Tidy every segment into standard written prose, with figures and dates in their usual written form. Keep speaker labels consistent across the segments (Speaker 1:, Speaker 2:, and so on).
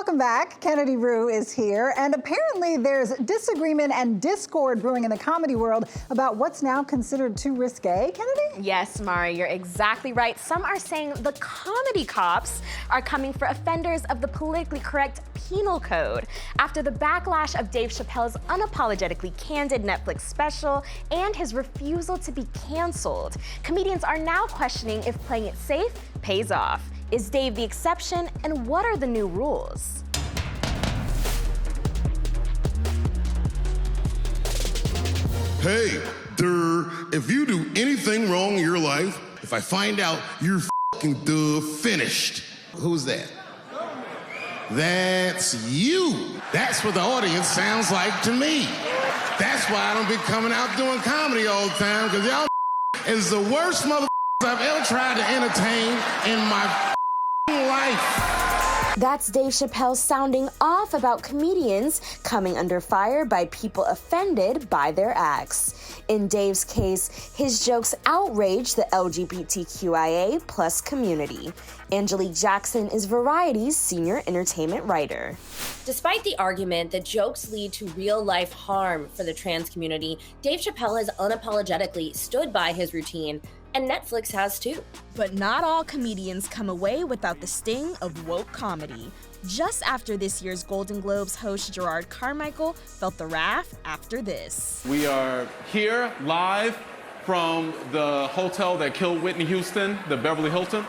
Speaker 1: Welcome back. Kennedy Rue is here, and apparently there's disagreement and discord brewing in the comedy world about what's now considered too risque. Kennedy?
Speaker 2: Yes, Mari, you're exactly right. Some are saying the comedy cops are coming for offenders of the politically correct penal code after the backlash of Dave Chappelle's unapologetically candid Netflix special and his refusal to be canceled. Comedians are now questioning if playing it safe pays off. Is Dave the exception, and what are the new rules?
Speaker 3: Hey, if you do anything wrong in your life, if I find out you're fucking finished. Who's that? That's you. That's what the audience sounds like to me. That's why I don't be coming out doing comedy all the time, because y'all is the worst motherfuckers I've ever tried to entertain in my life.
Speaker 2: That's Dave Chappelle sounding off about comedians coming under fire by people offended by their acts. In Dave's case, his jokes outrage the LGBTQIA plus community. Angelique Jackson is Variety's senior entertainment writer.
Speaker 4: Despite the argument that jokes lead to real-life harm for the trans community, Dave Chappelle has unapologetically stood by his routine, and Netflix has too.
Speaker 2: But not all comedians come away without the sting of woke comedy. Just after this year's Golden Globes host Gerard Carmichael felt the wrath after this.
Speaker 5: We are here live from the hotel that killed Whitney Houston, the Beverly Hilton.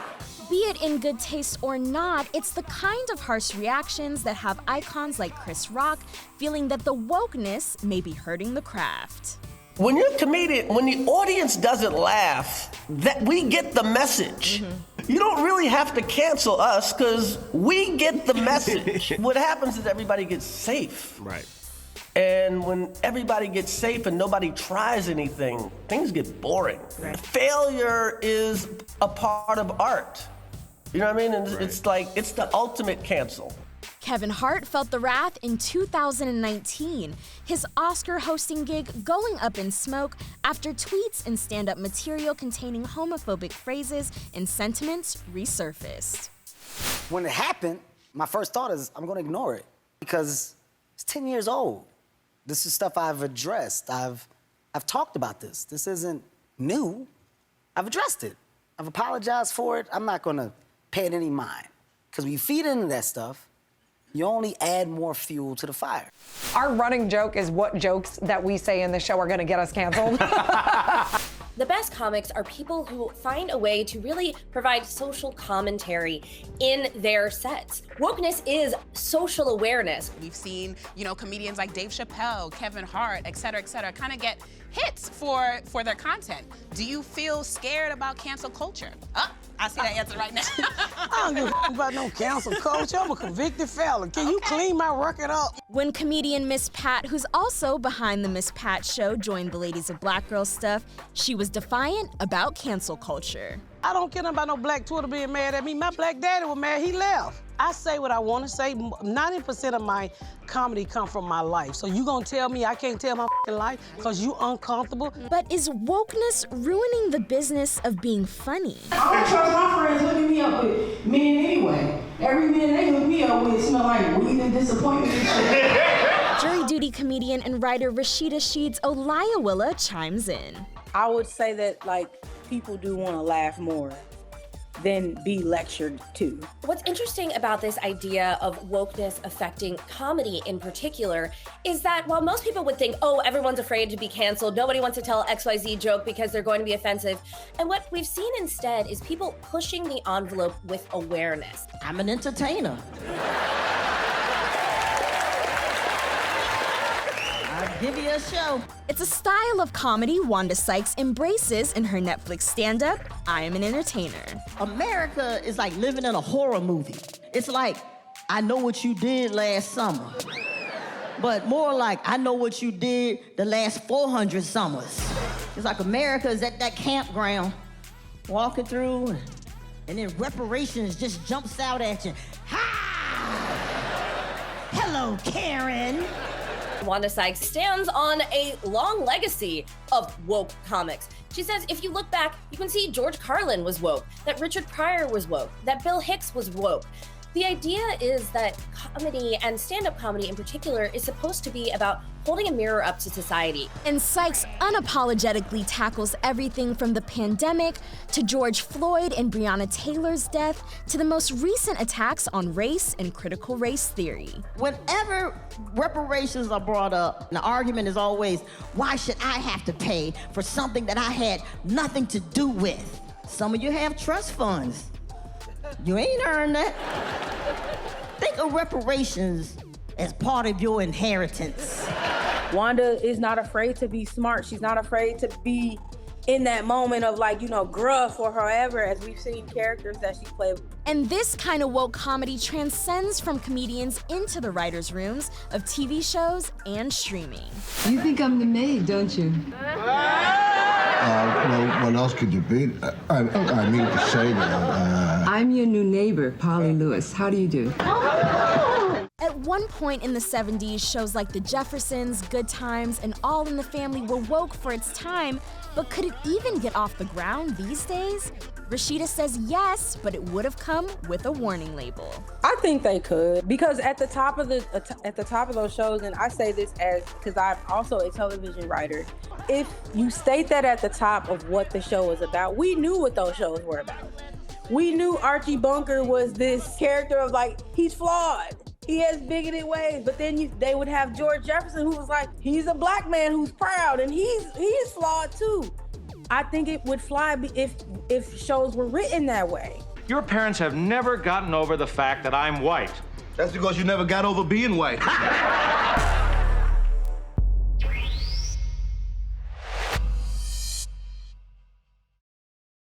Speaker 2: Be it in good taste or not, it's the kind of harsh reactions that have icons like Chris Rock feeling that the wokeness may be hurting the craft.
Speaker 6: When you're a comedian, when the audience doesn't laugh, that we get the message. You don't really have to cancel us because we get the message. What happens is everybody gets safe.
Speaker 3: Right.
Speaker 6: And when everybody gets safe and nobody tries anything, things get boring. Right. Failure is a part of art. You know what I mean? And it's like, it's the ultimate cancel.
Speaker 2: Kevin Hart felt the wrath in 2019, his Oscar hosting gig going up in smoke after tweets and stand-up material containing homophobic phrases and sentiments resurfaced.
Speaker 7: When it happened, my first thought is I'm gonna ignore it because it's 10 years old. This is stuff I've addressed. I've talked about this. This isn't new. I've addressed it. I've apologized for it. I'm not gonna pay it any mind. Because when you feed into that stuff, you only add more fuel to the fire.
Speaker 8: Our running joke is what jokes that we say in the show are gonna get us canceled.
Speaker 4: The best comics are people who find a way to really provide social commentary in their sets. Wokeness is social awareness.
Speaker 9: We've seen, comedians like Dave Chappelle, Kevin Hart, et cetera, kind of get hits for their content. Do you feel scared about cancel culture? Oh, I see that answer right now.
Speaker 10: I don't give a about no cancel culture. I'm a convicted felon. Can you clean my record up?
Speaker 2: When comedian Miss Pat, who's also behind the Miss Pat Show, joined the Ladies of Black Girl Stuff, she was defiant about cancel culture.
Speaker 10: I don't care about no black Twitter being mad at me. My black daddy was mad, he left. I say what I want to say. 90% of my comedy come from my life. So you gonna tell me I can't tell my life because you uncomfortable?
Speaker 2: But is wokeness ruining the business of being funny?
Speaker 11: I don't trust my friends hooking me up with men anyway. Every man they hook me up with smell like weed and disappointment and shit.
Speaker 2: Jury duty comedian and writer Rashida Sheeds Olaiawilla chimes in.
Speaker 12: I would say that, people do want to laugh more than be lectured to.
Speaker 4: What's interesting about this idea of wokeness affecting comedy in particular is that while most people would think, oh, everyone's afraid to be canceled, nobody wants to tell XYZ joke because they're going to be offensive, and what we've seen instead is people pushing the envelope with awareness.
Speaker 13: I'm an entertainer. I'll give you a show.
Speaker 2: It's a style of comedy Wanda Sykes embraces in her Netflix stand-up, I Am an Entertainer.
Speaker 13: America is like living in a horror movie. It's like, I know what you did last summer. But more like, I know what you did the last 400 summers. It's like America is at that campground, walking through, and then reparations just jumps out at you. Ha! Hello, Karen.
Speaker 4: Wanda Sykes stands on a long legacy of woke comics. She says if you look back, you can see George Carlin was woke, that Richard Pryor was woke, that Bill Hicks was woke. The idea is that comedy, and stand-up comedy in particular, is supposed to be about holding a mirror up to society.
Speaker 2: And Sykes unapologetically tackles everything from the pandemic to George Floyd and Breonna Taylor's death to the most recent attacks on race and critical race theory.
Speaker 13: Whenever reparations are brought up, the argument is always, why should I have to pay for something that I had nothing to do with? Some of you have trust funds. You ain't earned that. Think of reparations as part of your inheritance.
Speaker 12: Wanda is not afraid to be smart. She's not afraid to be in that moment of like, you know, gruff or however, as we've seen characters that she played.
Speaker 2: And this kind of woke comedy transcends from comedians into the writers' rooms of TV shows and streaming.
Speaker 14: You think I'm the maid, don't you?
Speaker 15: Well, what else could you be? I mean to say that.
Speaker 14: I'm your new neighbor, Polly Lewis. How do you do?
Speaker 2: At one point in the 70s, shows like The Jeffersons, Good Times, and All in the Family were woke for its time, but could it even get off the ground these days? Rashida says yes, but it would have come with a warning label.
Speaker 12: I think they could, because at the top of those shows, and I say this as because I'm also a television writer, if you state that at the top of what the show is about, we knew what those shows were about. We knew Archie Bunker was this character of like, he's flawed. He has bigoted ways, but then they would have George Jefferson, who was like, he's a black man who's proud, and he's flawed too. I think it would fly if shows were written that way.
Speaker 16: Your parents have never gotten over the fact that I'm white.
Speaker 15: That's because you never got over being white.